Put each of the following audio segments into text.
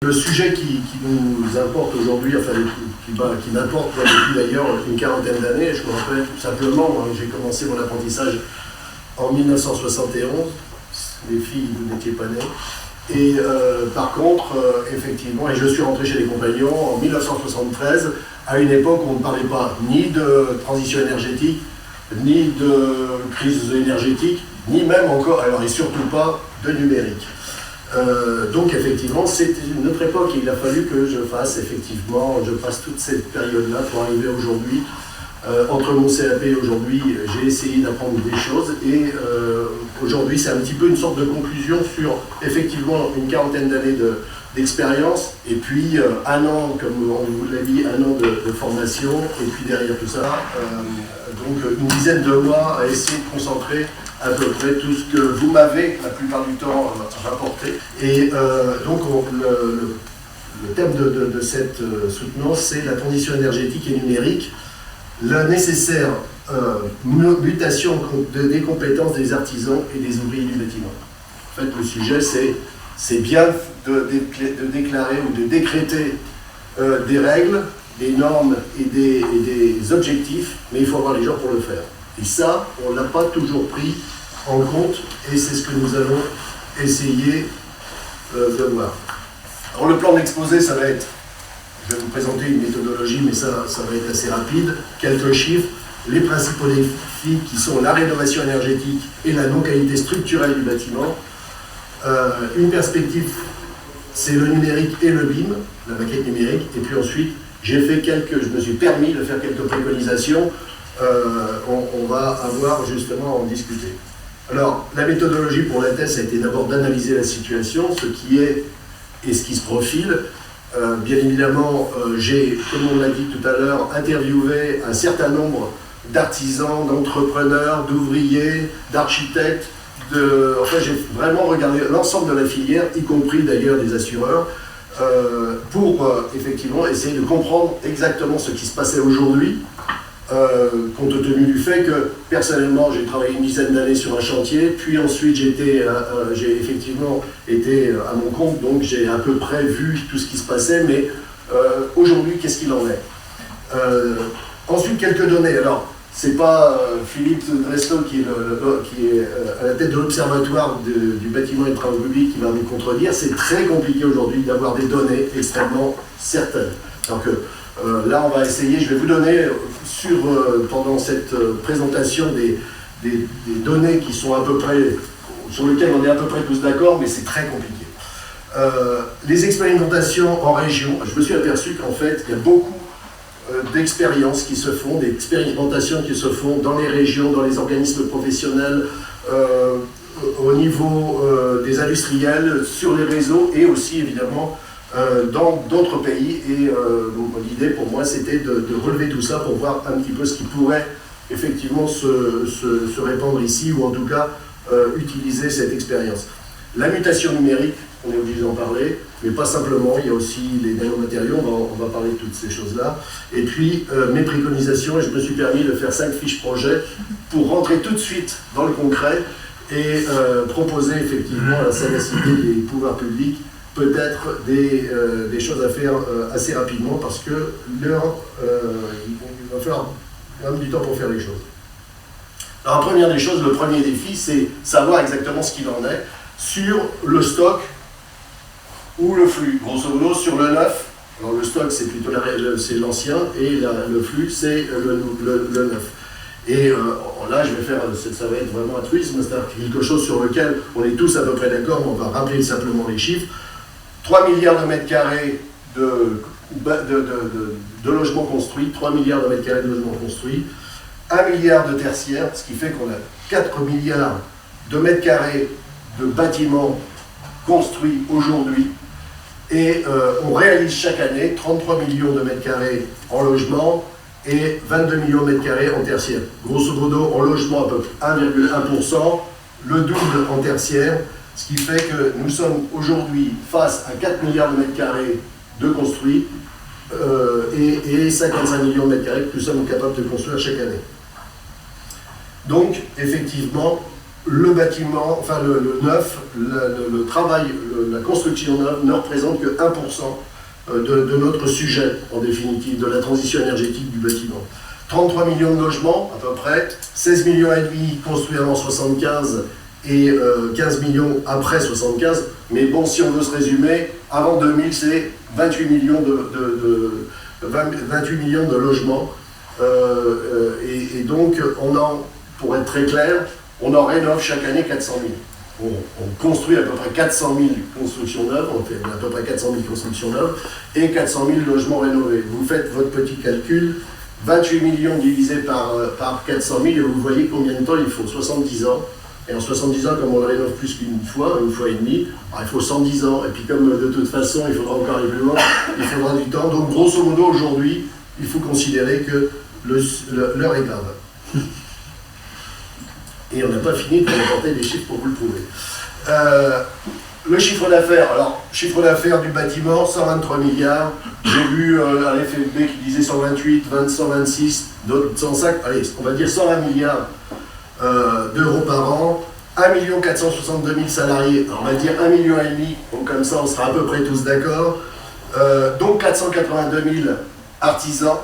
Le sujet qui nous importe aujourd'hui, enfin qui m'importe depuis d'ailleurs une quarantaine d'années, je me rappelle tout simplement, hein, j'ai commencé mon apprentissage en 1971, les filles, vous n'étiez pas nées. Et par contre, effectivement, et je suis rentré chez les compagnons en 1973, à une époque où on ne parlait pas ni de transition énergétique, ni de crise énergétique, ni même encore, alors et surtout pas de numérique. Donc effectivement, c'était une autre époque et il a fallu que je passe toute cette période-là pour arriver aujourd'hui. Entre mon CAP et aujourd'hui, j'ai essayé d'apprendre des choses et aujourd'hui c'est un petit peu une sorte de conclusion sur effectivement une quarantaine d'années d'expérience et puis un an, comme on vous l'a dit, un an de formation et puis derrière tout ça, donc une dizaine de mois à essayer de concentrer à peu près tout ce que vous m'avez la plupart du temps rapporté. Et donc le thème de cette soutenance, c'est la transition énergétique et numérique, la nécessaire mutation des compétences des artisans et des ouvriers du bâtiment. En fait, le sujet, c'est bien de déclarer ou de décréter des règles, des normes et des objectifs, mais il faut avoir les gens pour le faire. Et ça, on ne l'a pas toujours pris en compte, et c'est ce que nous allons essayer de voir. Alors le plan d'exposé, ça va être, je vais vous présenter une méthodologie, mais ça va être assez rapide, quelques chiffres, les principaux défis qui sont la rénovation énergétique et la non-qualité structurelle du bâtiment. Une perspective, c'est le numérique et le BIM, la maquette numérique, et puis ensuite, je me suis permis de faire quelques préconisations. On va avoir justement à en discuter. Alors, la méthodologie pour la thèse a été d'abord d'analyser la situation, ce qui est et ce qui se profile. Bien évidemment, j'ai, comme on l'a dit tout à l'heure, interviewé un certain nombre d'artisans, d'entrepreneurs, d'ouvriers, d'architectes. Enfin, j'ai vraiment regardé l'ensemble de la filière, y compris d'ailleurs des assureurs, pour effectivement essayer de comprendre exactement ce qui se passait aujourd'hui, compte tenu du fait que personnellement j'ai travaillé une dizaine d'années sur un chantier, puis ensuite j'ai effectivement été à mon compte, donc j'ai à peu près vu tout ce qui se passait, mais aujourd'hui qu'est-ce qu'il en est. Ensuite quelques données. Alors c'est pas Philippe Dresto qui est à la tête de l'Observatoire du bâtiment et des travaux publics qui va vous contredire. C'est très compliqué aujourd'hui d'avoir des données extrêmement certaines. Donc là, on va essayer, je vais vous donner pendant cette présentation des données qui sont à peu près, sur lesquelles on est à peu près tous d'accord, mais c'est très compliqué. Les expérimentations en région, je me suis aperçu qu'en fait, il y a beaucoup d'expériences qui se font, d'expérimentations qui se font dans les régions, dans les organismes professionnels, au niveau des industriels, sur les réseaux et aussi évidemment dans d'autres pays. Et l'idée pour moi c'était de relever tout ça pour voir un petit peu ce qui pourrait effectivement se répandre ici ou en tout cas utiliser cette expérience. La mutation numérique, on est obligé d'en parler, mais pas simplement, il y a aussi les nanomatériaux, on va parler de toutes ces choses-là. Et puis, mes préconisations, et je me suis permis de faire 5 fiches projets pour rentrer tout de suite dans le concret et proposer effectivement à la sagacité des pouvoirs publics peut-être des choses à faire assez rapidement parce que il va falloir quand même du temps pour faire les choses. Alors, la première des choses, le premier défi, c'est savoir exactement ce qu'il en est sur le stock ou le flux. Grosso modo, sur le neuf, alors le stock c'est plutôt c'est l'ancien et le flux c'est le neuf. Et là, je vais faire, ça va être vraiment altruisme, c'est-à-dire quelque chose sur lequel on est tous à peu près d'accord, mais on va rappeler simplement les chiffres. 3 milliards de mètres carrés de logements construits, 3 milliards de mètres carrés de logements construits, 1 milliard de tertiaires, ce qui fait qu'on a 4 milliards de mètres carrés de bâtiments construits aujourd'hui. Et on réalise chaque année 33 millions de mètres carrés en logement et 22 millions de mètres carrés en tertiaire. Grosso modo, en logement à peu près 1,1%, le double en tertiaire, ce qui fait que nous sommes aujourd'hui face à 4 milliards de mètres carrés de construits et 55 millions de mètres carrés que nous sommes capables de construire chaque année. Donc, effectivement, le bâtiment, enfin le neuf, le travail, la construction neuve ne représente que 1% de notre sujet, en définitive, de la transition énergétique du bâtiment. 33 millions de logements, à peu près, 16 millions et demi construits avant 75 et 15 millions après 75. Mais bon, si on veut se résumer, avant 2000, c'est 28 millions 28 millions de logements. Et donc, pour être très clair, on en rénove chaque année 400 000. On construit à peu près 400 000 constructions neuves, on fait à peu près 400 000 constructions neuves et 400 000 logements rénovés. Vous faites votre petit calcul, 28 millions divisé par 400 000 et vous voyez combien de temps il faut, 70 ans. Et en 70 ans, comme on le rénove plus qu'une fois, une fois et demie, il faut 110 ans. Et puis comme de toute façon, il faudra encore aller plus loin, il faudra du temps. Donc grosso modo, aujourd'hui, il faut considérer que l'heure est grave. Et on n'a pas fini de rapporter des chiffres pour vous le prouver. Le chiffre d'affaires, alors, chiffre d'affaires du bâtiment, 123 milliards. J'ai vu un FFB qui disait 128, 126, d'autres 105, allez, on va dire 120 milliards d'euros par an. 1 462 000 salariés, alors on va dire 1,5 million, donc comme ça on sera à peu près tous d'accord. Donc 482 000 artisans.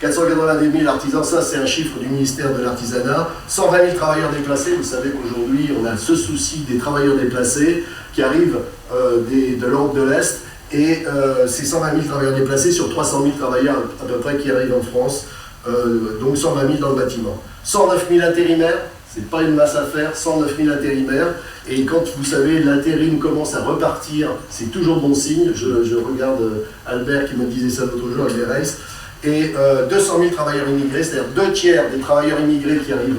490 000 artisans, ça c'est un chiffre du ministère de l'Artisanat. 120 000 travailleurs déplacés, vous savez qu'aujourd'hui on a ce souci des travailleurs déplacés qui arrivent de l'Europe de l'Est, et c'est 120 000 travailleurs déplacés sur 300 000 travailleurs à peu près qui arrivent en France, donc 120 000 dans le bâtiment. 109 000 intérimaires, c'est pas une masse à faire, 109 000 intérimaires, et quand vous savez l'intérim commence à repartir, c'est toujours bon signe. Je regarde Albert qui me disait ça l'autre jour, Albert Reis. Et 200 000 travailleurs immigrés, c'est-à-dire 2 tiers des travailleurs immigrés qui arrivent,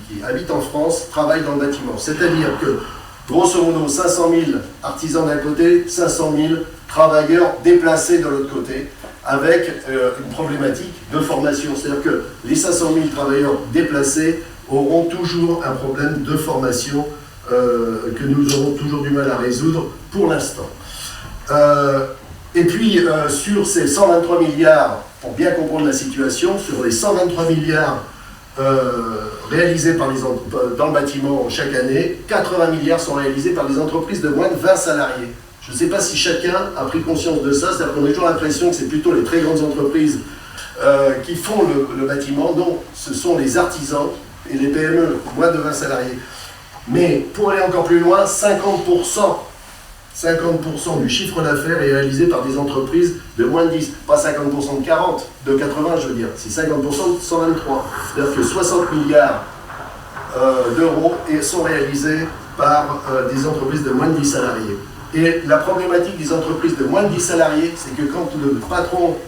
qui habitent en France, travaillent dans le bâtiment. C'est-à-dire que, grosso modo, 500 000 artisans d'un côté, 500 000 travailleurs déplacés de l'autre côté, avec une problématique de formation. C'est-à-dire que les 500 000 travailleurs déplacés auront toujours un problème de formation que nous aurons toujours du mal à résoudre pour l'instant. Et puis, sur ces 123 milliards, pour bien comprendre la situation, sur les 123 milliards réalisés dans le bâtiment chaque année, 80 milliards sont réalisés par des entreprises de moins de 20 salariés. Je ne sais pas si chacun a pris conscience de ça, c'est-à-dire qu'on a toujours l'impression que c'est plutôt les très grandes entreprises qui font le bâtiment, donc ce sont les artisans et les PME, moins de 20 salariés. Mais pour aller encore plus loin, 50% du chiffre d'affaires est réalisé par des entreprises de moins de 10, pas 50% de 40, de 80 je veux dire, c'est 50% de 123. C'est-à-dire que 60 milliards d'euros sont réalisés par des entreprises de moins de 10 salariés. Et la problématique des entreprises de moins de 10 salariés, c'est que quand le patron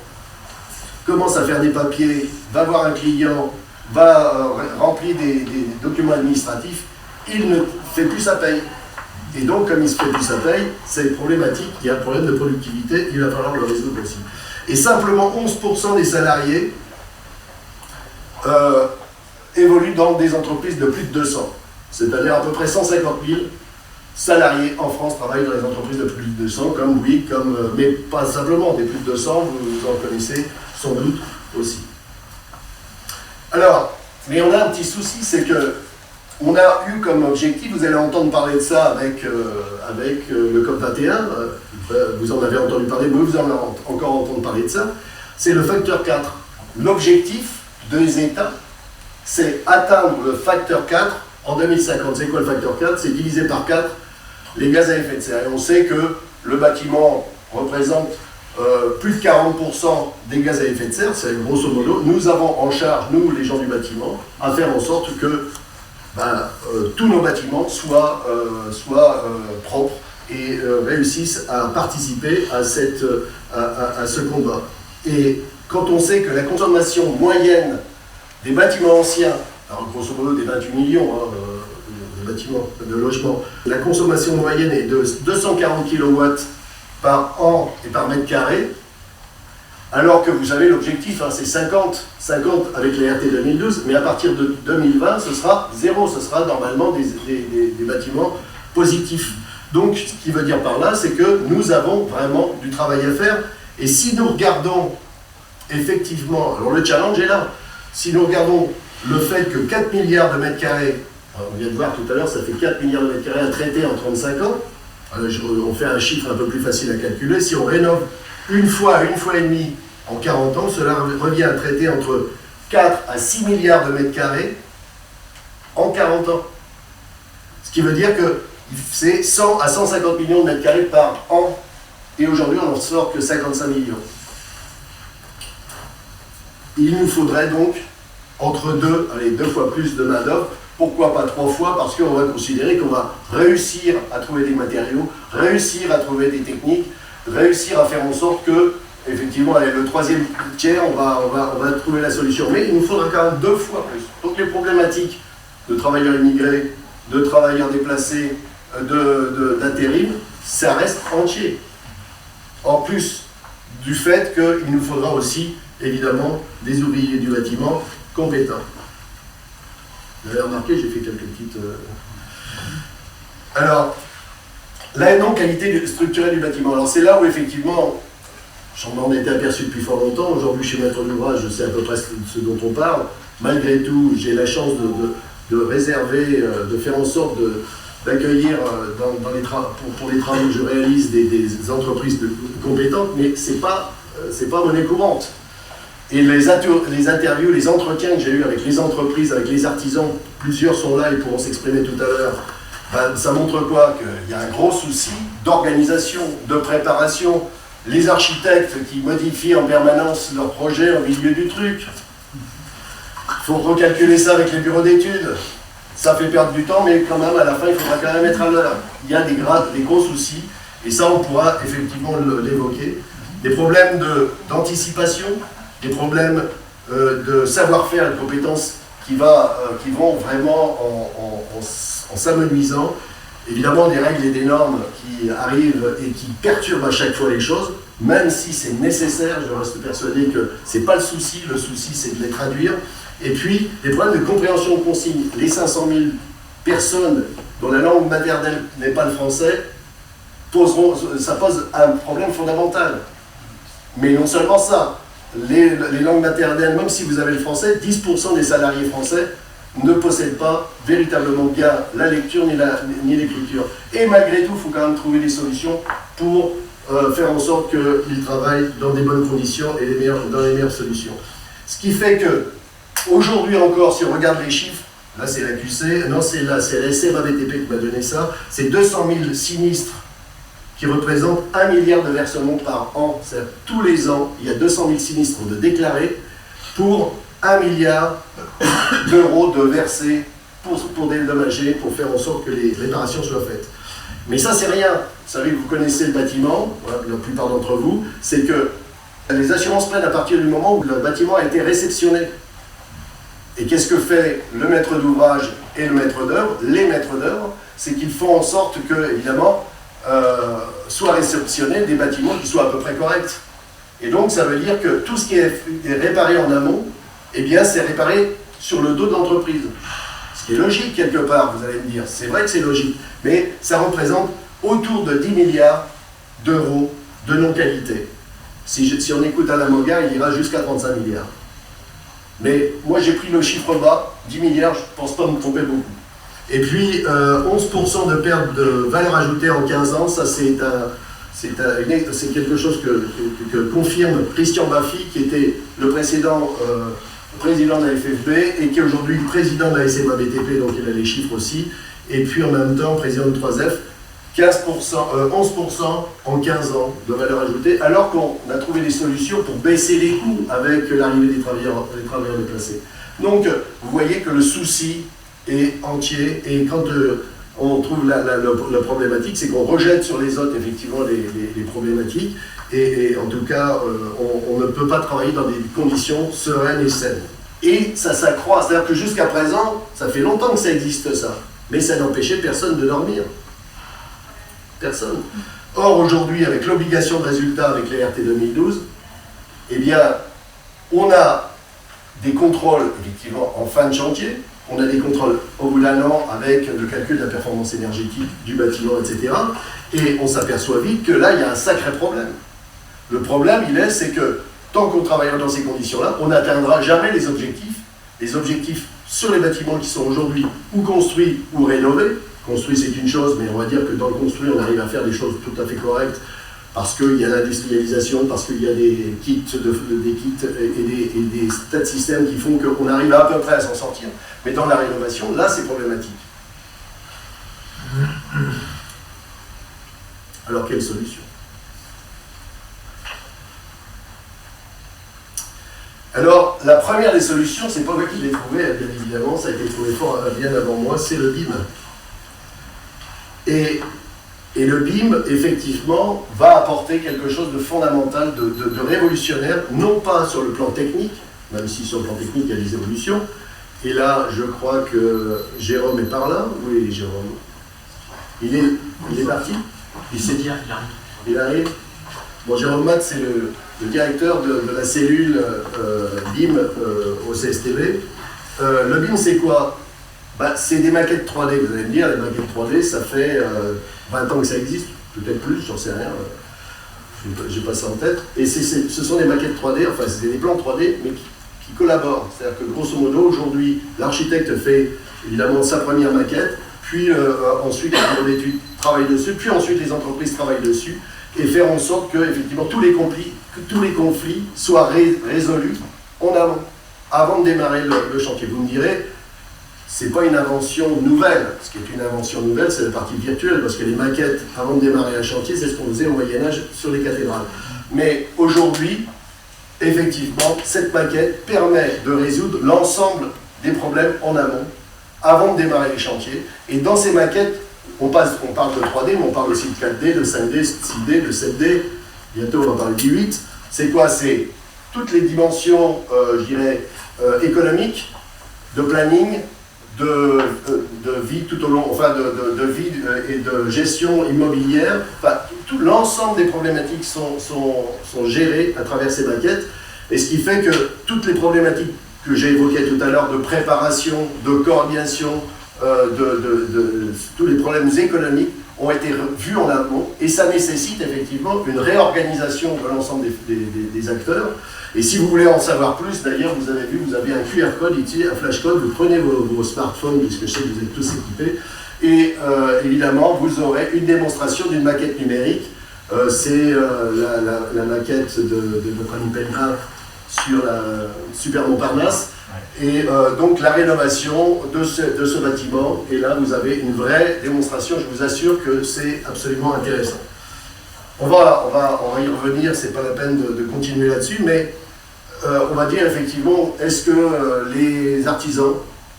commence à faire des papiers, va voir un client, va remplir des documents administratifs, il ne fait plus sa paye. Et donc, comme il se fait plus sa paye, c'est problématique, il y a un problème de productivité, il va falloir le résoudre aussi. Et simplement 11% des salariés évoluent dans des entreprises de plus de 200. C'est-à-dire à peu près 150 000 salariés en France travaillent dans les entreprises de plus de 200, comme Bouygues, mais pas simplement, des plus de 200, vous en connaissez sans doute aussi. Alors, mais on a un petit souci, c'est que on a eu comme objectif, vous allez entendre parler de ça avec le COP21, vous en avez entendu parler, mais vous allez encore entendre parler de ça, c'est le facteur 4. L'objectif des États, c'est atteindre le facteur 4 en 2050. C'est quoi le facteur 4? C'est diviser par 4 les gaz à effet de serre. Et on sait que le bâtiment représente plus de 40% des gaz à effet de serre, c'est grosso modo. Nous avons en charge, nous les gens du bâtiment, à faire en sorte que tous nos bâtiments soient propres et réussissent à participer à ce combat. Et quand on sait que la consommation moyenne des bâtiments anciens, alors grosso modo des 28 millions de bâtiments, de logements, la consommation moyenne est de 240 kW par an et par mètre carré, alors que vous avez l'objectif, c'est 50 avec les RT 2012, mais à partir de 2020, ce sera zéro, ce sera normalement des bâtiments positifs. Donc, ce qui veut dire par là, c'est que nous avons vraiment du travail à faire, et si nous regardons effectivement, alors le challenge est là, si nous regardons le fait que 4 milliards de mètres carrés Alors, on vient de voir tout à l'heure, ça fait 4 milliards de mètres carrés à traiter en 35 ans. On fait un chiffre un peu plus facile à calculer. Si on rénove une fois et demie en 40 ans, cela revient à traiter entre 4 à 6 milliards de mètres carrés en 40 ans. Ce qui veut dire que c'est 100 à 150 millions de mètres carrés par an. Et aujourd'hui, on n'en sort que 55 millions. Il nous faudrait donc entre 2 fois plus de main-d'œuvre. Pourquoi pas 3 fois? Parce qu'on va considérer qu'on va réussir à trouver des matériaux, réussir à trouver des techniques, réussir à faire en sorte que, effectivement, le troisième tiers, on va trouver la solution. Mais il nous faudra quand même 2 fois plus. Donc les problématiques de travailleurs immigrés, de travailleurs déplacés, d'intérim, ça reste entier. En plus du fait qu'il nous faudra aussi, évidemment, des ouvriers du bâtiment compétents. Vous avez remarqué, j'ai fait quelques petites... Alors, la non-qualité structurelle du bâtiment. Alors c'est là où, effectivement, j'en m'en étais aperçu depuis fort longtemps. Aujourd'hui, chez Maître d'ouvrage, je sais à peu près ce dont on parle. Malgré tout, j'ai la chance de réserver, de faire en sorte d'accueillir pour les travaux que je réalise des entreprises compétentes, mais c'est pas monnaie courante. Et les interviews, les entretiens que j'ai eus avec les entreprises, avec les artisans, plusieurs sont là et pourront s'exprimer tout à l'heure, ça montre quoi? Qu'il y a un gros souci d'organisation, de préparation. Les architectes qui modifient en permanence leurs projets au milieu du truc. Il faut recalculer ça avec les bureaux d'études. Ça fait perdre du temps, mais quand même, à la fin, il faudra quand même être à l'heure. Il y a des gros soucis, et ça, on pourra effectivement l'évoquer. Des problèmes d'anticipation, des problèmes de savoir-faire et de compétences qui vont vraiment en s'amenuisant. Évidemment, des règles et des normes qui arrivent et qui perturbent à chaque fois les choses, même si c'est nécessaire. Je reste persuadé que ce n'est pas le souci c'est de les traduire. Et puis, des problèmes de compréhension de consignes. Les 500 000 personnes dont la langue maternelle n'est pas le français, ça pose un problème fondamental. Mais non seulement ça, les langues maternelles, même si vous avez le français, 10% des salariés français ne possèdent pas véritablement bien la lecture ni l'écriture. Et malgré tout, il faut quand même trouver des solutions pour faire en sorte qu'ils travaillent dans des bonnes conditions et dans les meilleures solutions. Ce qui fait que, aujourd'hui encore, si on regarde les chiffres, là c'est la QC, non c'est la SMABTP qui m'a donné ça, c'est 200 000 sinistres qui représentent 1 milliard de versements par an. C'est-à-dire tous les ans, il y a 200 000 sinistres de déclarés pour 1 milliard d'euros de versés pour dédommager, pour faire en sorte que les réparations soient faites. Mais ça, c'est rien. Vous savez, vous connaissez le bâtiment, voilà, la plupart d'entre vous, c'est que les assurances prennent à partir du moment où le bâtiment a été réceptionné. Et qu'est-ce que fait le maître d'ouvrage et le maître d'œuvre? Les maîtres d'œuvre, c'est qu'ils font en sorte que, évidemment, soient réceptionnés des bâtiments qui soient à peu près corrects. Et donc, ça veut dire que tout ce qui est réparé en amont, eh bien, c'est réparé sur le dos de l'entreprise. Ce qui est logique, quelque part, vous allez me dire. C'est vrai que c'est logique. Mais ça représente autour de 10 milliards d'euros de non-qualité. Si on écoute Alain Moga, il ira jusqu'à 35 milliards. Mais moi, j'ai pris le chiffre bas, 10 milliards, je ne pense pas me tromper beaucoup. Et puis, 11% de perte de valeur ajoutée en 15 ans, ça c'est quelque chose que confirme Christian Baffy, qui était le précédent président de la FFB et qui est aujourd'hui président de la SMABTP, donc il a les chiffres aussi, et puis en même temps président de 3F, 11% en 15 ans de valeur ajoutée, alors qu'on a trouvé des solutions pour baisser les coûts avec l'arrivée des travailleurs déplacés. Donc, vous voyez que le souci est entier, et quand on trouve la problématique, c'est qu'on rejette sur les autres effectivement les problématiques, et en tout cas, on ne peut pas travailler dans des conditions sereines et saines. Et ça s'accroît, c'est-à-dire que jusqu'à présent, ça fait longtemps que ça existe ça, mais ça n'empêchait personne de dormir. Personne. Or, aujourd'hui, avec l'obligation de résultat avec les RT 2012, eh bien, on a des contrôles, effectivement, en fin de chantier. On a des contrôles au bout d'un an avec le calcul de la performance énergétique du bâtiment, etc. Et on s'aperçoit vite que là, il y a un sacré problème. Le problème, c'est que tant qu'on travaillera dans ces conditions-là, on n'atteindra jamais les objectifs les objectifs sur les bâtiments qui sont aujourd'hui ou construits ou rénovés. Construit, c'est une chose, mais on va dire que dans le construit, on arrive à faire des choses tout à fait correctes parce qu'il y a l'industrialisation, parce qu'il y a des kits, et des tas de systèmes qui font qu'on arrive à peu près à s'en sortir. Mais dans la rénovation, là, c'est problématique. Alors, quelle solution? Alors, la première des solutions, c'est pas moi qui l'ai trouvée, bien évidemment, ça a été trouvé bien avant moi, c'est le BIM. Et le BIM, effectivement, va apporter quelque chose de fondamental, de révolutionnaire, non pas sur le plan technique, même si sur le plan technique, il y a des évolutions. Et là, je crois que Jérôme est par là. Oui, Jérôme. Il est parti? Il arrive. Bon, Jérôme Matt, c'est le directeur de la cellule BIM au CSTV. Le BIM, c'est quoi? C'est des maquettes 3D, vous allez me dire, les maquettes 3D, ça fait 20 ans que ça existe, peut-être plus, j'en sais rien, j'ai pas ça en tête. Et ce sont des maquettes 3D, enfin c'est des plans 3D, mais qui collaborent. C'est-à-dire que grosso modo, aujourd'hui, l'architecte fait évidemment sa première maquette, puis ensuite les bureaux d'études travaillent dessus, puis ensuite les entreprises travaillent dessus, et faire en sorte que effectivement tous les conflits soient résolus en amont, avant de démarrer le chantier. Vous me direz, c'est pas une invention nouvelle. Ce qui est une invention nouvelle, c'est la partie virtuelle, parce que les maquettes, avant de démarrer un chantier, c'est ce qu'on faisait au Moyen-Âge sur les cathédrales. Mais aujourd'hui, effectivement, cette maquette permet de résoudre l'ensemble des problèmes en amont, avant de démarrer les chantiers. Et dans ces maquettes, on parle de 3D, mais on parle aussi de 4D, de 5D, de 6D, de 7D. Bientôt, on va parler de 8. C'est quoi? C'est toutes les dimensions, je dirais, économiques, de planning, de vie tout au long, enfin de vie et de gestion immobilière. Enfin, tout l'ensemble des problématiques sont gérées à travers ces maquettes, et ce qui fait que toutes les problématiques que j'ai évoquées tout à l'heure de préparation, de coordination, tous les problèmes économiques ont été vus en amont, et ça nécessite effectivement une réorganisation de l'ensemble des acteurs. Et si vous voulez en savoir plus, d'ailleurs, vous avez vu, vous avez un QR code ici, un flash code, vous prenez vos smartphones, puisque je sais que vous êtes tous équipés, et évidemment, vous aurez une démonstration d'une maquette numérique. C'est la maquette de notre ami Pellegrin sur la Super Montparnasse, et donc la rénovation de ce bâtiment, et là vous avez une vraie démonstration, je vous assure que c'est absolument intéressant. On va y revenir, c'est pas la peine de continuer là-dessus, mais on va dire effectivement, est-ce que les artisans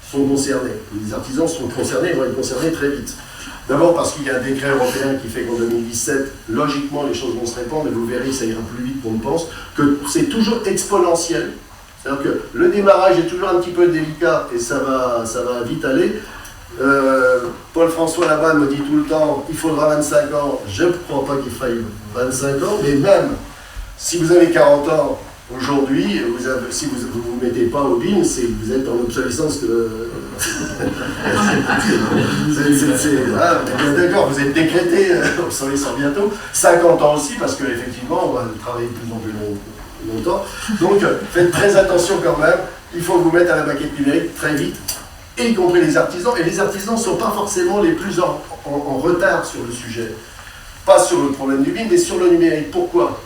sont concernés? Les artisans sont concernés, ils vont être concernés très vite. D'abord parce qu'il y a un décret européen qui fait qu'en 2017, logiquement les choses vont se répandre, et vous verrez, ça ira plus vite qu'on ne pense, que c'est toujours exponentiel. C'est-à-dire que le démarrage est toujours un petit peu délicat, et ça va vite aller. Paul-François Laval me dit tout le temps, il faudra 25 ans. Je ne crois pas qu'il faille 25 ans, mais même si vous avez 40 ans aujourd'hui, si vous ne vous mettez pas au BIM, vous êtes en obsolescence. D'accord, vous êtes décrété obsolescence bientôt. 50 ans aussi, parce qu'effectivement, on va travailler de plus en plus longtemps. Donc, faites très attention quand même. Il faut vous mettre à la maquette numérique très vite, y compris les artisans. Et les artisans ne sont pas forcément les plus en retard sur le sujet. Pas sur le problème du BIM, mais sur le numérique. Pourquoi?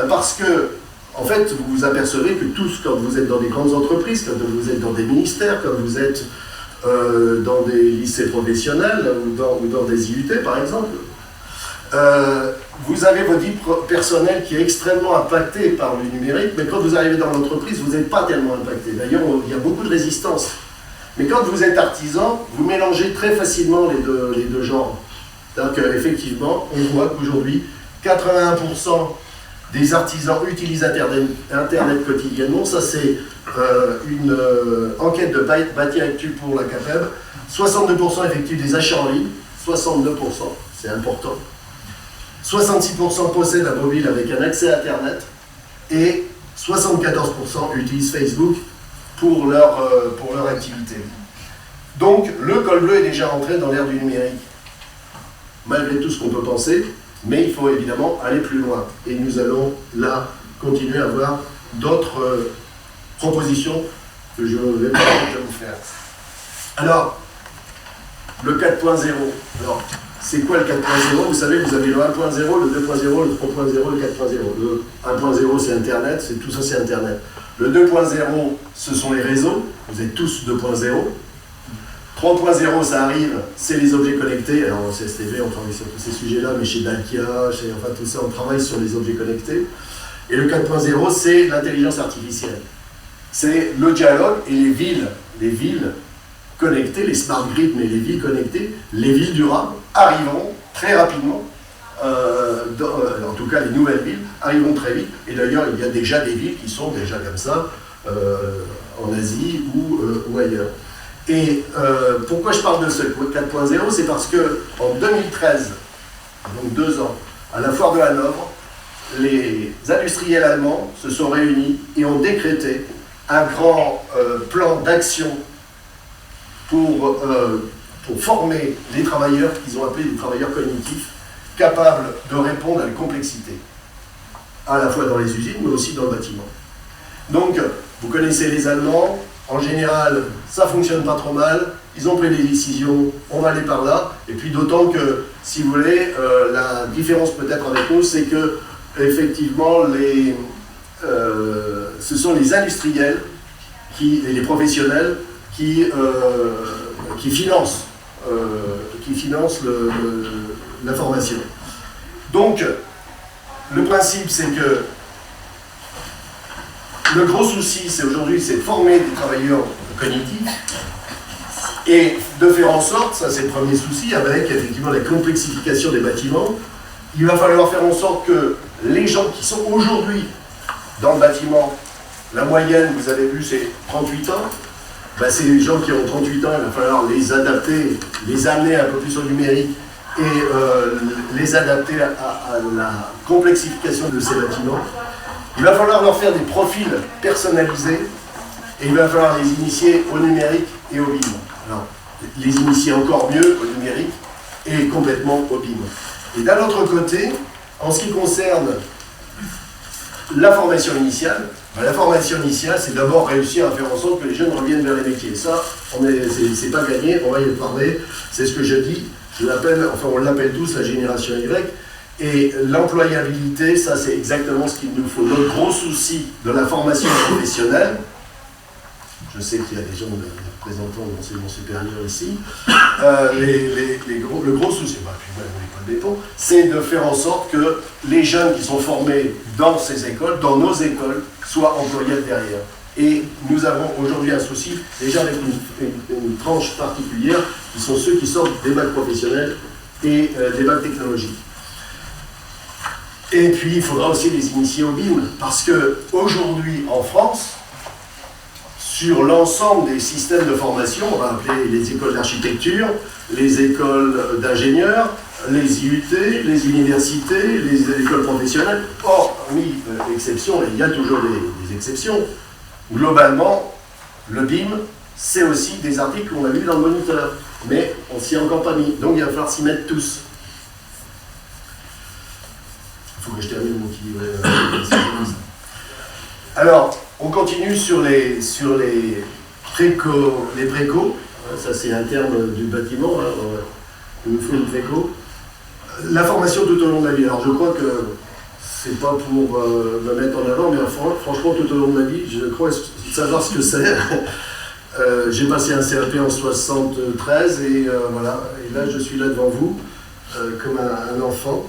Parce que, en fait, vous vous apercevez que tous, quand vous êtes dans des grandes entreprises, quand vous êtes dans des ministères, quand vous êtes dans des lycées professionnels ou dans des IUT, par exemple, vous avez votre vie personnelle qui est extrêmement impactée par le numérique, mais quand vous arrivez dans l'entreprise, vous n'êtes pas tellement impacté. D'ailleurs, il y a beaucoup de résistance. Mais quand vous êtes artisan, vous mélangez très facilement les deux genres. Donc, effectivement, on voit qu'aujourd'hui, 81% des artisans utilisent Internet quotidiennement. Ça, c'est une enquête de Bâti Actu pour la CAPEB. 62% effectuent des achats en ligne. 62%, c'est important. 66% possèdent un mobile avec un accès à Internet. Et 74% utilisent Facebook pour leur activité. Donc, le col bleu est déjà rentré dans l'ère du numérique. Malgré tout ce qu'on peut penser, mais il faut évidemment aller plus loin. Et nous allons là continuer à voir d'autres propositions que je vais pas vous faire. Alors, le 4.0. Alors, c'est quoi le 4.0? Vous savez, vous avez le 1.0, le 2.0, le 3.0, le 4.0. Le 1.0, c'est Internet, tout ça, c'est Internet. Le 2.0, ce sont les réseaux. Vous êtes tous 2.0. 3.0, ça arrive, c'est les objets connectés. Alors, au CSTV, on travaille sur tous ces sujets-là, mais chez Dalkia, enfin tout ça, on travaille sur les objets connectés. Et le 4.0, c'est l'intelligence artificielle. C'est le dialogue et les villes connectées, les smart grids, mais les villes connectées, les villes durables arriveront très rapidement, en tout cas les nouvelles villes arriveront très vite. Et d'ailleurs, il y a déjà des villes qui sont déjà comme ça, en Asie ou ailleurs. Et pourquoi je parle de ce 4.0, c'est parce qu'en 2013, donc 2 ans, à la foire de Hanovre, les industriels allemands se sont réunis et ont décrété un grand plan d'action pour former les travailleurs qu'ils ont appelés des travailleurs cognitifs, capables de répondre à la complexité, à la fois dans les usines, mais aussi dans le bâtiment. Donc, vous connaissez les Allemands, en général, ça ne fonctionne pas trop mal, ils ont pris des décisions, on va aller par là, et puis d'autant que, si vous voulez, la différence peut-être avec nous, c'est que, effectivement, ce sont les industriels et les professionnels qui financent la formation. Donc, le principe, c'est que le gros souci, c'est aujourd'hui, c'est de former des travailleurs cognitifs et de faire en sorte, ça c'est le premier souci, avec effectivement la complexification des bâtiments, il va falloir faire en sorte que les gens qui sont aujourd'hui dans le bâtiment, la moyenne, vous avez vu, c'est 38 ans, ben, c'est les gens qui ont 38 ans, il va falloir les adapter, les amener un peu plus au numérique et les adapter à la complexification de ces bâtiments. Il va falloir leur faire des profils personnalisés et il va falloir les initier au numérique et au BIM. Alors, les initier encore mieux au numérique et complètement au BIM. Et d'un autre côté, en ce qui concerne la formation initiale, c'est d'abord réussir à faire en sorte que les jeunes reviennent vers les métiers. Ça, c'est pas gagné, on va y parler, c'est ce que je dis, on l'appelle tous la génération Y, et l'employabilité, ça c'est exactement ce qu'il nous faut. Notre gros souci de la formation professionnelle, je sais qu'il y a des gens, des représentants de l'enseignement supérieur ici, le gros souci, c'est de faire en sorte que les jeunes qui sont formés dans ces écoles, dans nos écoles, soient employés derrière. Et nous avons aujourd'hui un souci, déjà avec une tranche particulière, qui sont ceux qui sortent des bacs professionnels et des bacs technologiques. Et puis, il faudra aussi les initier au BIM, parce qu'aujourd'hui, en France, sur l'ensemble des systèmes de formation, on va appeler les écoles d'architecture, les écoles d'ingénieurs, les IUT, les universités, les écoles professionnelles, hormis exceptions, et il y a toujours des exceptions, globalement, le BIM, c'est aussi des articles qu'on a vus dans le moniteur, mais on ne s'y est encore pas mis, donc il va falloir s'y mettre tous. Il faut que je termine mon petit... Alors, on continue sur les précos. Ça, c'est un terme du bâtiment. Il nous faut une préco. La formation tout au long de la vie. Alors, je crois que c'est pas pour me mettre en avant, mais franchement, tout au long de ma vie, je crois savoir ce que c'est. J'ai passé un CAP en 73 et voilà. Et là, je suis là devant vous, comme un enfant.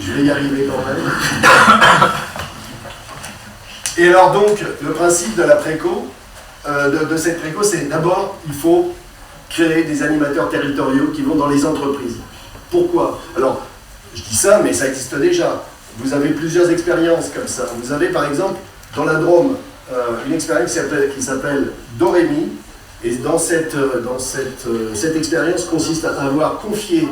Je vais y arriver quand même. Et alors donc, le principe de la préco, de cette préco, c'est d'abord, il faut créer des animateurs territoriaux qui vont dans les entreprises. Pourquoi? Alors, je dis ça, mais ça existe déjà. Vous avez plusieurs expériences comme ça. Vous avez par exemple, dans la Drôme, une expérience qui s'appelle Dorémy. Et cette expérience consiste à avoir confié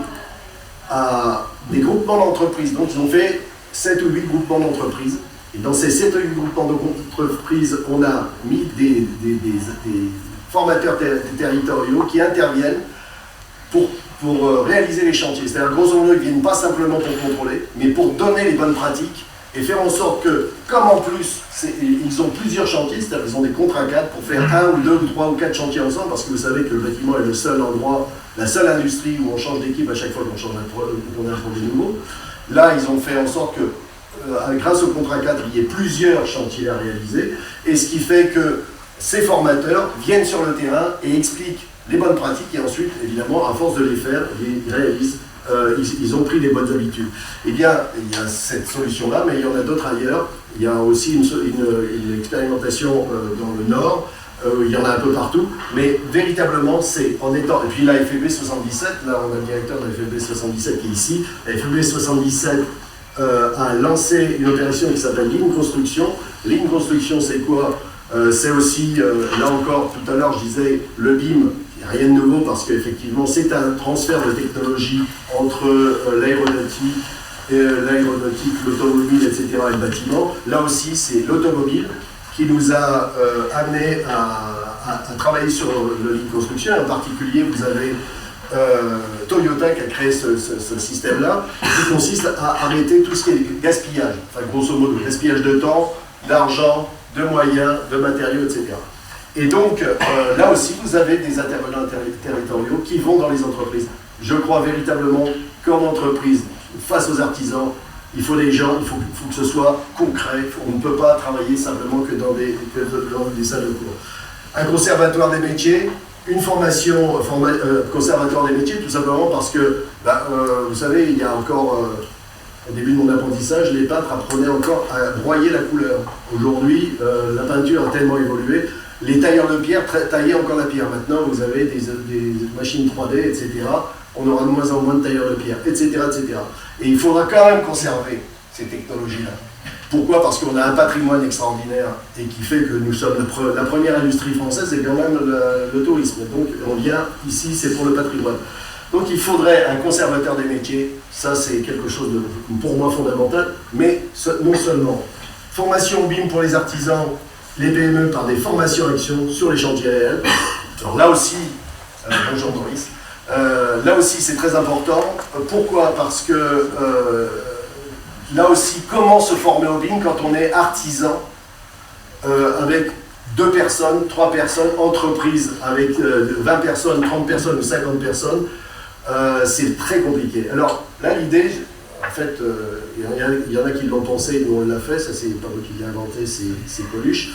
à des groupements d'entreprises. Donc ils ont fait 7 ou 8 groupements d'entreprises. Et dans ces 7 ou 8 groupements d'entreprises, on a mis des formateurs territoriaux qui interviennent pour réaliser les chantiers. C'est-à-dire, grosso modo, ils ne viennent pas simplement pour contrôler, mais pour donner les bonnes pratiques et faire en sorte que, comme en plus, ils ont plusieurs chantiers, c'est-à-dire qu'ils ont des contrats cadres pour faire 1 ou 2 ou 3 ou 4 chantiers ensemble, parce que vous savez que le bâtiment est le seul endroit, la seule industrie où on change d'équipe à chaque fois qu'on a un projet nouveau. Là, ils ont fait en sorte que, grâce au contrat cadre, il y ait plusieurs chantiers à réaliser, et ce qui fait que ces formateurs viennent sur le terrain et expliquent les bonnes pratiques, et ensuite, évidemment, à force de les faire, ils réalisent. Ils ont pris des bonnes habitudes. Eh bien, il y a cette solution-là, mais il y en a d'autres ailleurs. Il y a aussi une expérimentation dans le Nord, il y en a un peu partout, mais véritablement, c'est en étant... Et puis la FEB 77, là on a le directeur de la FEB 77 qui est ici. La FEB 77 a lancé une opération qui s'appelle Ligne Construction. Ligne Construction, c'est quoi? C'est aussi, là encore, tout à l'heure je disais, le BIM. Rien de nouveau parce qu'effectivement c'est un transfert de technologie entre l'aéronautique, l'automobile, etc. et le bâtiment. Là aussi c'est l'automobile qui nous a amené à travailler sur le ligne construction. En particulier vous avez Toyota qui a créé ce système-là qui consiste à arrêter tout ce qui est gaspillage, enfin grosso modo gaspillage de temps, d'argent, de moyens, de matériaux, etc. Et donc, là aussi, vous avez des intervenants territoriaux qui vont dans les entreprises. Je crois véritablement qu'en entreprise, face aux artisans, il faut des gens, il faut que ce soit concret. On ne peut pas travailler simplement que dans des salles de cours. Un conservatoire des métiers, une formation conservatoire des métiers, tout simplement parce que, vous savez, il y a encore... Au début de mon apprentissage, les peintres apprenaient encore à broyer la couleur. Aujourd'hui, la peinture a tellement évolué. Les tailleurs de pierre taillaient encore la pierre. Maintenant, vous avez des machines 3D, etc. On aura de moins en moins de tailleurs de pierre, etc., etc. Et il faudra quand même conserver ces technologies-là. Pourquoi? Parce qu'on a un patrimoine extraordinaire et qui fait que nous sommes la première industrie française, c'est quand même le tourisme. Donc, on vient ici, c'est pour le patrimoine. Donc il faudrait un conservateur des métiers, ça c'est quelque chose de, pour moi, fondamental, mais non seulement. Formation BIM pour les artisans, les PME par des formations actions sur les chantiers réels. Alors là aussi, bonjour Maurice, là aussi c'est très important. Pourquoi? Parce que là aussi, comment se former au BIM quand on est artisan avec 2 personnes, 3 personnes, entreprise avec 20 personnes, 30 personnes ou 50 personnes, c'est très compliqué. Alors là, l'idée, en fait, il y en a qui l'ont pensé, nous on l'a fait, ça c'est pas moi qui l'ai inventé, c'est Coluche.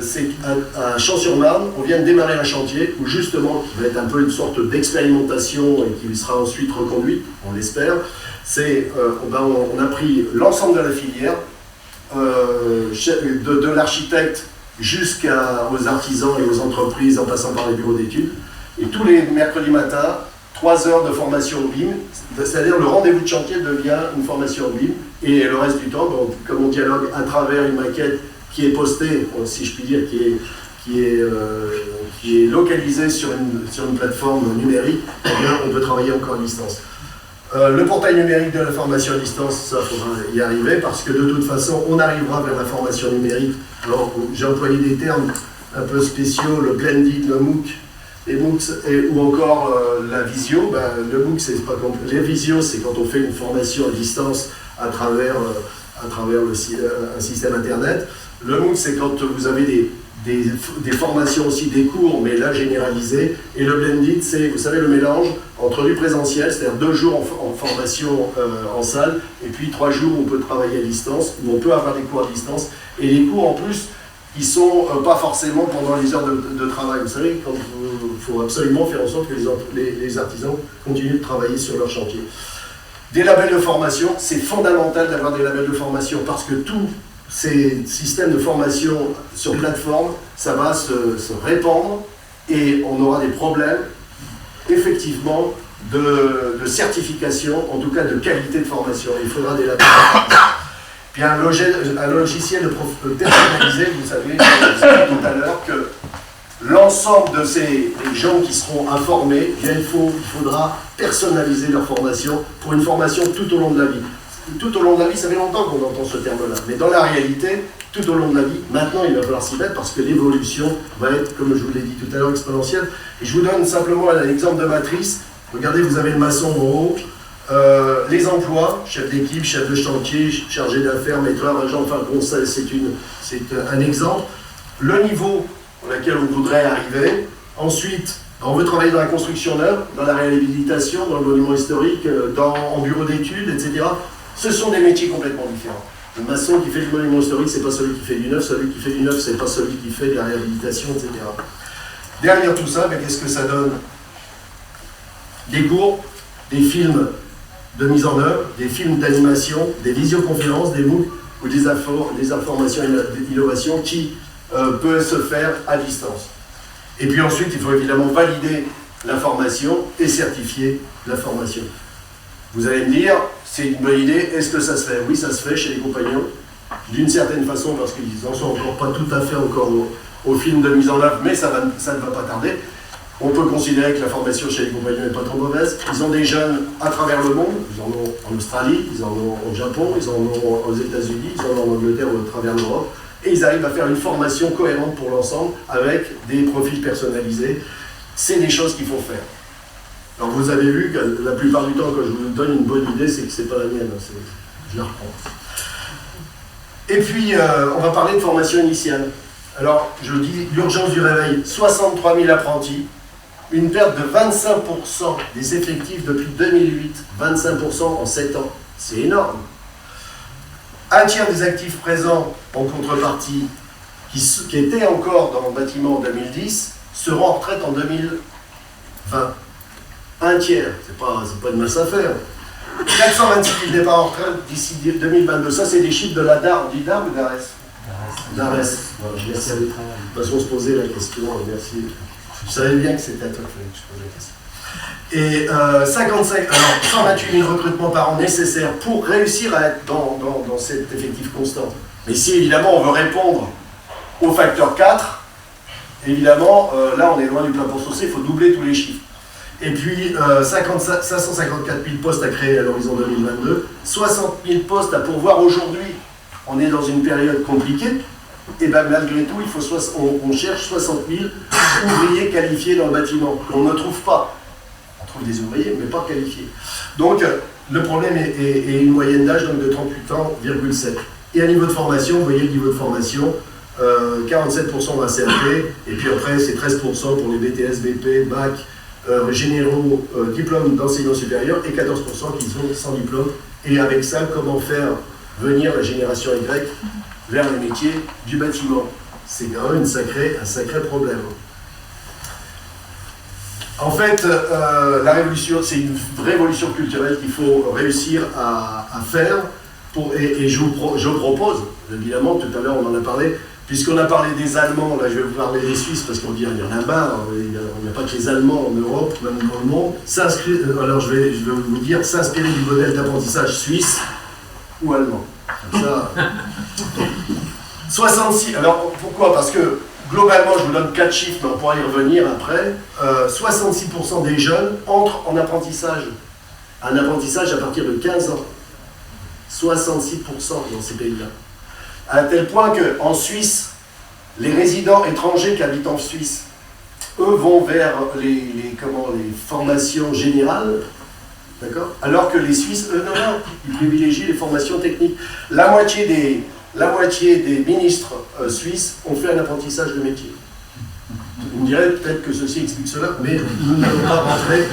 C'est à Champs-sur-Marne, on vient de démarrer un chantier où justement, qui va être un peu une sorte d'expérimentation et qui sera ensuite reconduite, on l'espère. C'est, on a pris l'ensemble de la filière, de l'architecte jusqu'aux artisans et aux entreprises en passant par les bureaux d'études. Et tous les mercredis matins, 3 heures de formation au BIM, c'est-à-dire le rendez-vous de chantier devient une formation au BIM, et le reste du temps, donc, comme on dialogue à travers une maquette qui est postée, si je puis dire, qui est localisée sur une plateforme numérique, eh bien, on peut travailler encore à distance. Le portail numérique de la formation à distance, ça faudra y arriver, parce que de toute façon, on arrivera vers la formation numérique. Alors, j'ai employé des termes un peu spéciaux, le blended, le MOOC, les MOOCs, ou encore la visio. Le MOOC, c'est pas comme les visio, c'est quand on fait une formation à distance à travers un système internet. Le MOOC, c'est quand vous avez des formations aussi, des cours, mais là généralisés. Et le blended, c'est, vous savez, le mélange entre du présentiel, c'est-à-dire 2 jours en formation en salle, et puis 3 jours où on peut travailler à distance, où on peut avoir des cours à distance. Et les cours, en plus, ils sont pas forcément pendant les heures de travail. Vous savez, il faut absolument faire en sorte que les artisans continuent de travailler sur leur chantier. Des labels de formation, c'est fondamental d'avoir des labels de formation, parce que tous ces systèmes de formation sur plateforme, ça va se répandre, et on aura des problèmes, effectivement, de certification, en tout cas de qualité de formation. Il faudra des labels. Puis un logiciel personnalisé, vous savez, je disais tout à l'heure que l'ensemble de ces gens qui seront informés, il faudra personnaliser leur formation pour une formation tout au long de la vie. Tout au long de la vie, ça fait longtemps qu'on entend ce terme-là, mais dans la réalité, tout au long de la vie, maintenant il va falloir s'y mettre parce que l'évolution va être, comme je vous l'ai dit tout à l'heure, exponentielle. Et je vous donne simplement un exemple de matrice. Regardez, vous avez le maçon en haut, Les emplois, chef d'équipe, chef de chantier, chargé d'affaires, maîtreur, agent, enfin bon, ça c'est un exemple. Le niveau pour lequel on voudrait arriver. Ensuite, on veut travailler dans la construction neuve, dans la réhabilitation, dans le monument historique, en bureau d'études, etc. Ce sont des métiers complètement différents. Le maçon qui fait du monument historique, c'est pas celui qui fait du neuf, celui qui fait du neuf, c'est pas celui qui fait de la réhabilitation, etc. Derrière tout ça, qu'est-ce que ça donne? Des cours, des films de mise en œuvre, des films d'animation, des visioconférences, des MOOC ou des informations et d'innovation qui peuvent se faire à distance. Et puis ensuite, il faut évidemment valider la formation et certifier la formation. Vous allez me dire, c'est une bonne idée, est-ce que ça se fait? Oui, ça se fait chez les compagnons, d'une certaine façon, parce qu'ils n'en sont encore pas tout à fait encore au film de mise en œuvre, mais ça ne va pas tarder. On peut considérer que la formation chez les compagnons n'est pas trop mauvaise. Ils ont des jeunes à travers le monde, ils en ont en Australie, ils en ont au Japon, ils en ont aux États-Unis, ils en ont en Angleterre ou à travers l'Europe. Et ils arrivent à faire une formation cohérente pour l'ensemble avec des profils personnalisés. C'est des choses qu'il faut faire. Alors vous avez vu que la plupart du temps, quand je vous donne une bonne idée, c'est que ce n'est pas la mienne, je la reprends. Et puis, on va parler de formation initiale. Alors, je dis, l'urgence du réveil, 63 000 apprentis, une perte de 25% des effectifs depuis 2008, 25% en 7 ans, c'est énorme. Un tiers des actifs présents en contrepartie, qui étaient encore dans le bâtiment en 2010, seront en retraite en 2020. Un tiers, c'est pas une masse à faire. 426 000 départs en retraite d'ici 2022. Ça, c'est des chiffres de la DAR. On dit DAR ou DARES? DARES. Voilà, merci. De toute façon, on se posait la question. Merci. Je savais bien que c'était à toi que je posais la question. Et 128 000 recrutements par an nécessaires pour réussir à être dans cet effectif constant. Mais si, évidemment, on veut répondre au facteur 4, évidemment, là, on est loin du plein pour saucer, il faut doubler tous les chiffres. Et puis, 554 000 postes à créer à l'horizon 2022, 60 000 postes à pourvoir aujourd'hui. On est dans une période compliquée, et bien malgré tout, on cherche 60 000 ouvriers qualifiés dans le bâtiment, qu'on ne trouve pas. On trouve des ouvriers, mais pas qualifiés. Donc, le problème est une moyenne d'âge de 38 ans, 7. Et à niveau de formation, vous voyez le niveau de formation, 47% dans CAP, et puis après, c'est 13% pour les BTS, BP, BAC, généraux, diplômes d'enseignement supérieur, et 14% qui sont sans diplôme. Et avec ça, comment faire venir la génération Y vers les métiers du bâtiment? C'est quand même un sacré problème. En fait, la révolution, c'est une révolution culturelle qu'il faut réussir à faire. Et je propose, évidemment, tout à l'heure on en a parlé, puisqu'on a parlé des Allemands, là je vais vous parler des Suisses, parce qu'on dit qu'il y en a marre, il n'y a pas que les Allemands en Europe, même dans le monde. Alors je vais vous dire, s'inspirer du modèle d'apprentissage suisse ou allemand. Comme ça. 66, alors pourquoi? Parce que globalement, je vous donne 4 chiffres, mais on pourra y revenir après. 66% des jeunes entrent en apprentissage. Un apprentissage à partir de 15 ans. 66% dans ces pays-là. À tel point qu'en Suisse, les résidents étrangers qui habitent en Suisse, eux vont vers les formations générales, d'accord? Alors que les Suisses, eux, non, ils privilégient les formations techniques. La moitié des ministres suisses ont fait un apprentissage de métier. Vous me direz peut-être que ceci explique cela, mais nous n'allons pas rentrer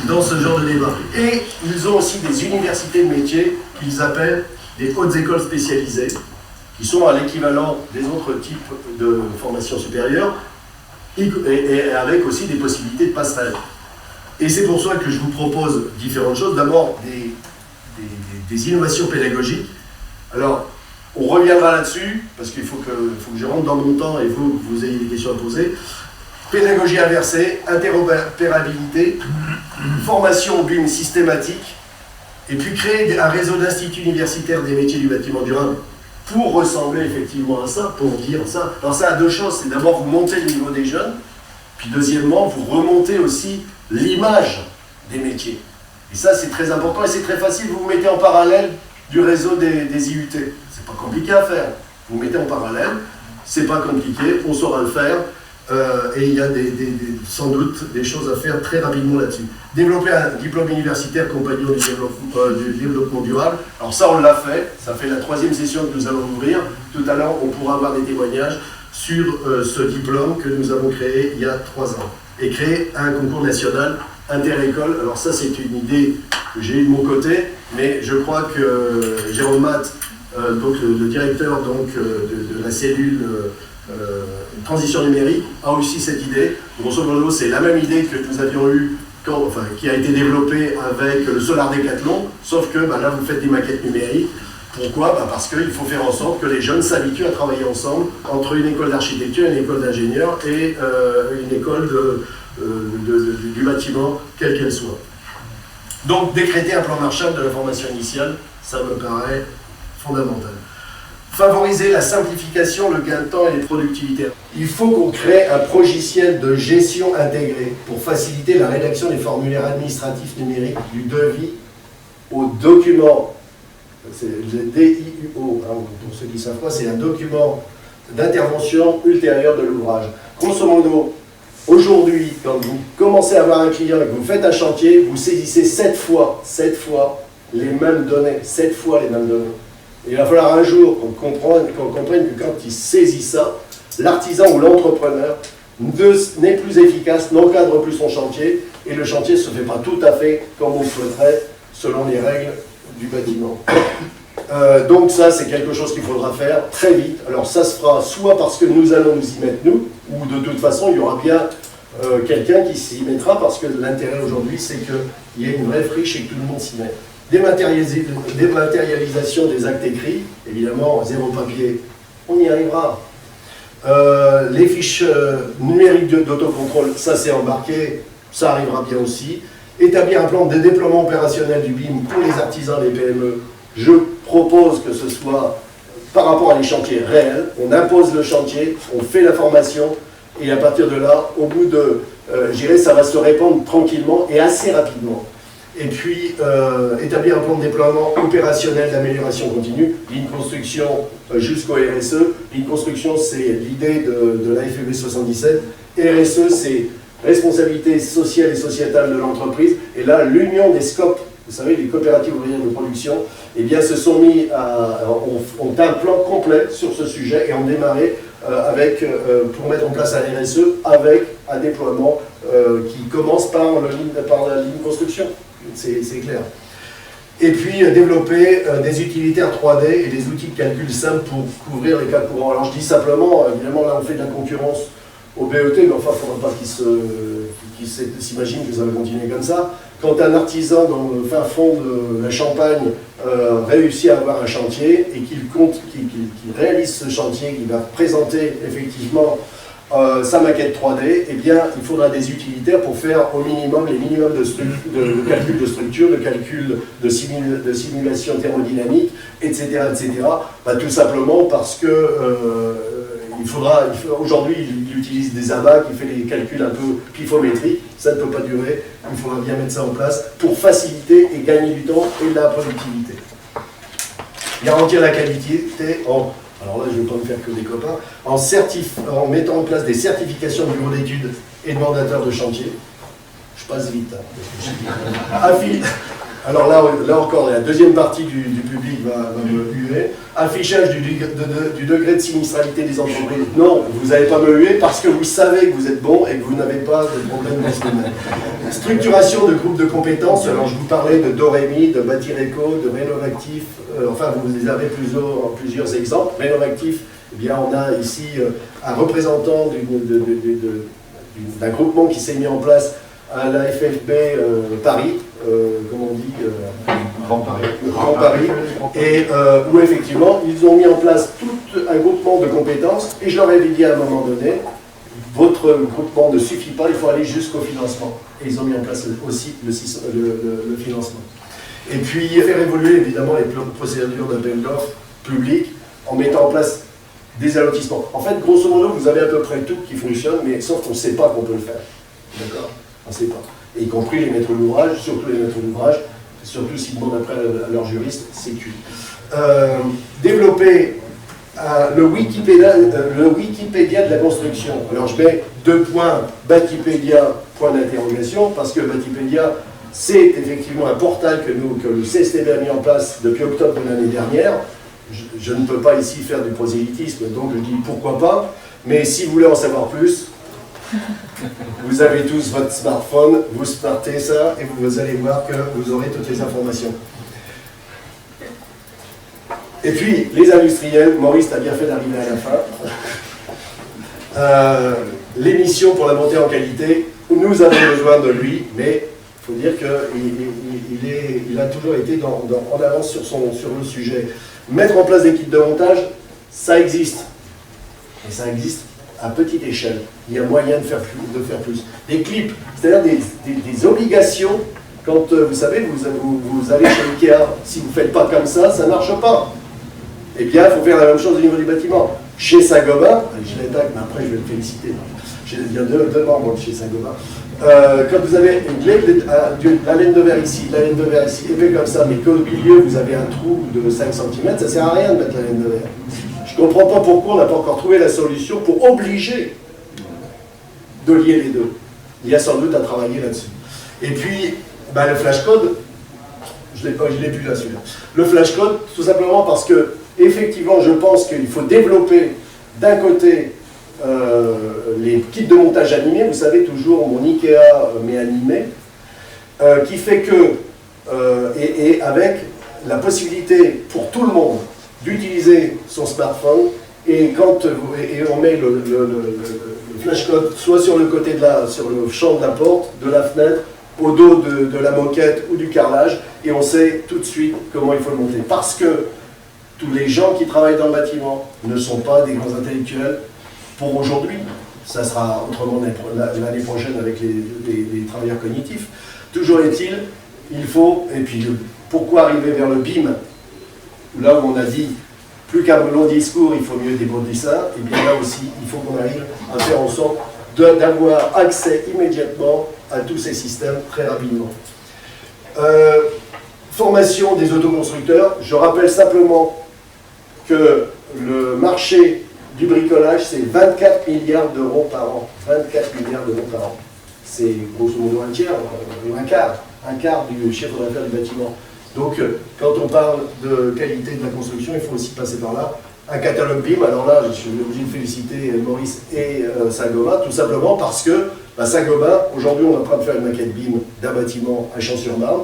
dans ce genre de débat. Et ils ont aussi des universités de métiers qu'ils appellent des hautes écoles spécialisées, qui sont à l'équivalent des autres types de formations supérieures, et avec aussi des possibilités de passerelle. Et c'est pour ça que je vous propose différentes choses. D'abord, des innovations pédagogiques. Alors, on reviendra là-dessus, parce qu'il faut que je rentre dans mon temps et vous ayez des questions à poser. Pédagogie inversée, interopérabilité, formation au BIM systématique, et puis créer un réseau d'instituts universitaires des métiers du bâtiment durable pour ressembler effectivement à ça, pour dire ça. Alors ça a deux choses, c'est d'abord vous montez le niveau des jeunes, puis deuxièmement, vous remontez aussi l'image des métiers. Et ça, c'est très important et c'est très facile, vous vous mettez en parallèle du réseau des IUT. C'est pas compliqué à faire. Vous mettez en parallèle, c'est pas compliqué, on saura le faire. Et il y a sans doute des choses à faire très rapidement là-dessus. Développer un diplôme universitaire compagnon du développement durable. Alors ça, on l'a fait. Ça fait la 3e session que nous allons ouvrir. Tout à l'heure, on pourra avoir des témoignages sur ce diplôme que nous avons créé il y a 3 ans. Et créer un concours national inter-école. Alors ça, c'est une idée que j'ai eue de mon côté, mais je crois que Jérôme Matt, donc le directeur de la cellule transition numérique, a aussi cette idée. Grosso modo, c'est la même idée que nous avions eue, qui a été développée avec le Solar Décathlon, sauf que là, vous faites des maquettes numériques. Pourquoi? Parce qu'il faut faire en sorte que les jeunes s'habituent à travailler ensemble entre une école d'architecture, une école d'ingénieur et une école du bâtiment, quelle qu'elle soit. Donc, décréter un plan Marshall de la formation initiale, ça me paraît fondamental. Favoriser la simplification, le gain de temps et les productivités. Il faut qu'on crée un logiciel de gestion intégré pour faciliter la rédaction des formulaires administratifs numériques du devis au document. C'est le DIUO, pour ceux qui ne savent pas, c'est un document d'intervention ultérieure de l'ouvrage. Grosso modo, aujourd'hui, quand vous commencez à avoir un client et que vous faites un chantier, vous saisissez 7 fois les mêmes données, 7 fois les mêmes données. Et il va falloir un jour qu'on comprenne que quand il saisit ça, l'artisan ou l'entrepreneur n'est plus efficace, n'encadre plus son chantier, et le chantier ne se fait pas tout à fait comme on souhaiterait, selon les règles du bâtiment. Donc ça, c'est quelque chose qu'il faudra faire très vite. Alors ça se fera soit parce que nous allons nous y mettre nous, ou de toute façon, il y aura bien quelqu'un qui s'y mettra, parce que l'intérêt aujourd'hui, c'est qu'il y ait une vraie friche et que tout le monde s'y mette. Dématérialisation des actes écrits, évidemment, 0 papier, on y arrivera. Les fiches numériques d'autocontrôle, ça c'est embarqué, ça arrivera bien aussi. Établir un plan de déploiement opérationnel du BIM pour les artisans et les PME. Je propose que ce soit par rapport à des chantiers réels. On impose le chantier, on fait la formation, et à partir de là, au bout de, je dirais, ça va se répandre tranquillement et assez rapidement. Et puis, établir un plan de déploiement opérationnel d'amélioration continue, ligne construction jusqu'au RSE. Ligne construction, c'est l'idée de la FEB 77. RSE, c'est responsabilité sociale et sociétale de l'entreprise. Et là, l'union des scopes, vous savez, les coopératives ouvrières de production, eh bien, se sont mis ont un plan complet sur ce sujet et ont démarré pour mettre en place un RSE avec un déploiement qui commence par la ligne construction. C'est clair. Et puis développer des utilitaires 3D et des outils de calcul simples pour couvrir les cas courants. Alors je dis simplement, évidemment là on fait de la concurrence au BET, mais enfin il ne faudra pas qu'ils s'imaginent que ça va continuer comme ça. Quand un artisan dans le fin fond de la Champagne réussit à avoir un chantier et qu'il réalise ce chantier, qu'il va présenter effectivement sa maquette 3D, eh bien, il faudra des utilitaires pour faire au minimum les minimums de calcul de structure, de calcul de simulation thermodynamique, etc. etc. Tout simplement parce que aujourd'hui, il utilise des abacs, il fait des calculs un peu pifométriques, ça ne peut pas durer, il faudra bien mettre ça en place pour faciliter et gagner du temps et de la productivité. Garantir la qualité alors là je ne vais pas me faire que des copains, en mettant en place des certifications de bureau d'études et de mandateurs de chantier. Je passe vite. Alors là encore, la deuxième partie du public va me huer. Affichage du degré de sinistralité des entreprises. Non, vous n'allez pas me huer parce que vous savez que vous êtes bon et que vous n'avez pas de problème dans ce domaine. Structuration de groupes de compétences. Alors je vous parlais de Dorémy, de Bâtir Éco, de Rénovactif. Enfin, vous avez plusieurs exemples. Rénovactif, eh bien, on a ici un représentant d'un groupement qui s'est mis en place à la FFB Paris, comme on dit, Grand Paris, et où effectivement ils ont mis en place tout un groupement de compétences, et je leur avais dit à un moment donné, votre groupement ne suffit pas, il faut aller jusqu'au financement. Et ils ont mis en place aussi le financement. Et puis faire évoluer évidemment les procédures d'appel d'offres publics en mettant en place des allotissements. En fait, grosso modo, vous avez à peu près tout qui fonctionne, mais sauf qu'on ne sait pas qu'on peut le faire. D'accord ? On ne sait pas. Et y compris les maîtres d'ouvrage, surtout les maîtres d'ouvrage, surtout s'ils demandent après à leur juriste, c'est cuit. Développer le Wikipédia de la construction. Alors je mets Batipedia, point d'interrogation, parce que Batipedia, c'est effectivement un portail que le CSTB a mis en place depuis octobre de l'année dernière. Je ne peux pas ici faire du prosélytisme, donc je dis pourquoi pas, mais si vous voulez en savoir plus, vous avez tous votre smartphone, vous smartez ça et vous allez voir que vous aurez toutes les informations. Et puis, les industriels, Maurice a bien fait d'arriver à la fin. L'émission pour la montée en qualité, nous avons besoin de lui, mais il faut dire qu'il a toujours été en avance sur le sujet. Mettre en place des kits de montage, ça existe. Et ça existe à petite échelle. Il y a moyen de faire plus. Des clips, c'est-à-dire des obligations. Quand, vous savez, vous allez chez Ikea, si vous ne faites pas comme ça ne marche pas. Eh bien, il faut faire la même chose au niveau du bâtiment. Chez Saint-Gobain, je l'attaque, mais après je vais le féliciter. Il y a deux membres chez Saint-Gobain. Quand vous avez la laine de verre ici, la laine de verre ici, épais comme ça, mais qu'au milieu vous avez un trou de 5 cm, ça ne sert à rien de mettre la laine de verre. Je ne comprends pas pourquoi on n'a pas encore trouvé la solution pour obliger de lier les deux. Il y a sans doute à travailler là-dessus. Et puis, le flashcode, je l'ai plus là celui-là. Le flashcode, tout simplement parce que, effectivement, je pense qu'il faut développer d'un côté les kits de montage animés, vous savez toujours mon Ikea mais animé, qui fait que, et avec la possibilité pour tout le monde d'utiliser son smartphone, et on met le flashcode soit sur le côté sur le champ de la porte, de la fenêtre, au dos de la moquette ou du carrelage, et on sait tout de suite comment il faut le monter. Parce que tous les gens qui travaillent dans le bâtiment ne sont pas des grands intellectuels pour aujourd'hui. Ça sera autrement l'année prochaine avec les travailleurs cognitifs. Toujours est-il, il faut, et puis pourquoi arriver vers le BIM, là où on a dit plus qu'un long discours, il faut mieux des beaux dessins, et bien là aussi, il faut qu'on arrive à faire en sorte d'avoir accès immédiatement à tous ces systèmes très rapidement. Formation des autoconstructeurs, je rappelle simplement que le marché du bricolage, c'est 24 milliards d'euros par an. 24 milliards d'euros par an. C'est grosso modo un tiers, un quart du chiffre d'affaires du bâtiment. Donc, quand on parle de qualité de la construction, il faut aussi passer par là. Un catalogue BIM, alors là, je suis obligé de féliciter Maurice et Saint-Gobain, tout simplement parce que Saint-Gobain, aujourd'hui, on est en train de faire une maquette BIM d'un bâtiment à Champs-sur-Marne.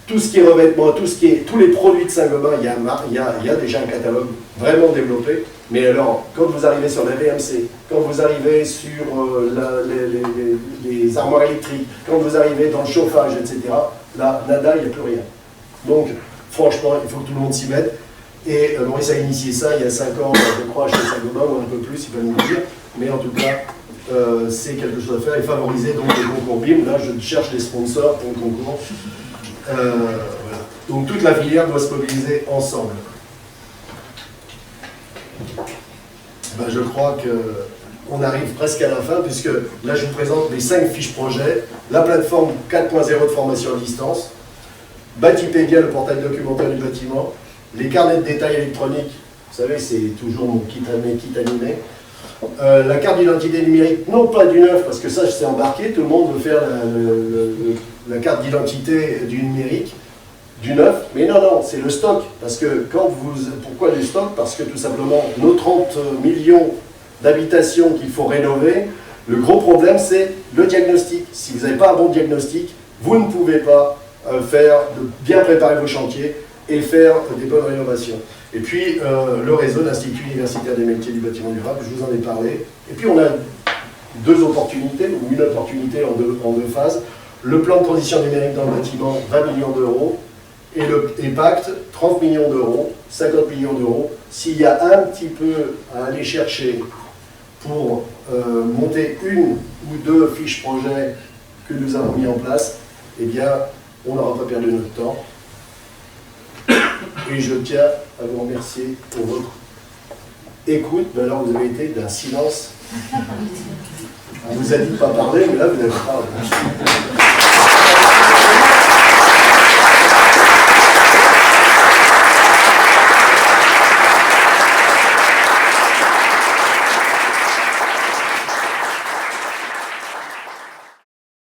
Tout ce qui est revêtement, tous les produits de Saint-Gobain, il y a déjà un catalogue vraiment développé. Mais alors, quand vous arrivez sur la VMC, quand vous arrivez sur les armoires électriques, quand vous arrivez dans le chauffage, etc., là, nada, il n'y a plus rien. Donc, franchement, il faut que tout le monde s'y mette. Et Maurice a initié ça il y a 5 ans, je crois, chez Saint-Gobain, ou un peu plus, il va nous le dire. Mais en tout cas, c'est quelque chose à faire et favoriser donc le concours BIM. Là, je cherche des sponsors pour le concours. Voilà. Donc, toute la filière doit se mobiliser ensemble. Je crois qu'on arrive presque à la fin, puisque là, je vous présente les 5 fiches projets, la plateforme 4.0 de formation à distance, Batipedia, le portail documentaire du bâtiment, les carnets de détails électroniques, vous savez, c'est toujours mon kit animé, la carte d'identité numérique, non pas du neuf, parce que ça, je sais embarquer, tout le monde veut faire la carte d'identité du numérique, du neuf, mais non, c'est le stock, parce que pourquoi le stock? Parce que tout simplement, nos 30 millions d'habitations qu'il faut rénover, le gros problème, c'est le diagnostic. Si vous n'avez pas un bon diagnostic, vous ne pouvez pas bien préparer vos chantiers et faire des bonnes rénovations. Et puis, le réseau d'Institut universitaire des métiers du bâtiment durable, je vous en ai parlé. Et puis, on a deux opportunités, ou une opportunité en deux phases. Le plan de transition numérique dans le bâtiment, 20 millions d'euros. Et Pacte, 30 millions d'euros, 50 millions d'euros. S'il y a un petit peu à aller chercher pour monter une ou deux fiches projets que nous avons mis en place, eh bien, on n'aura pas perdu notre temps. Et je tiens à vous remercier pour votre écoute. Mais alors, vous avez été d'un silence. On vous a dit de ne pas parler, mais là, vous n'avez pas parlé.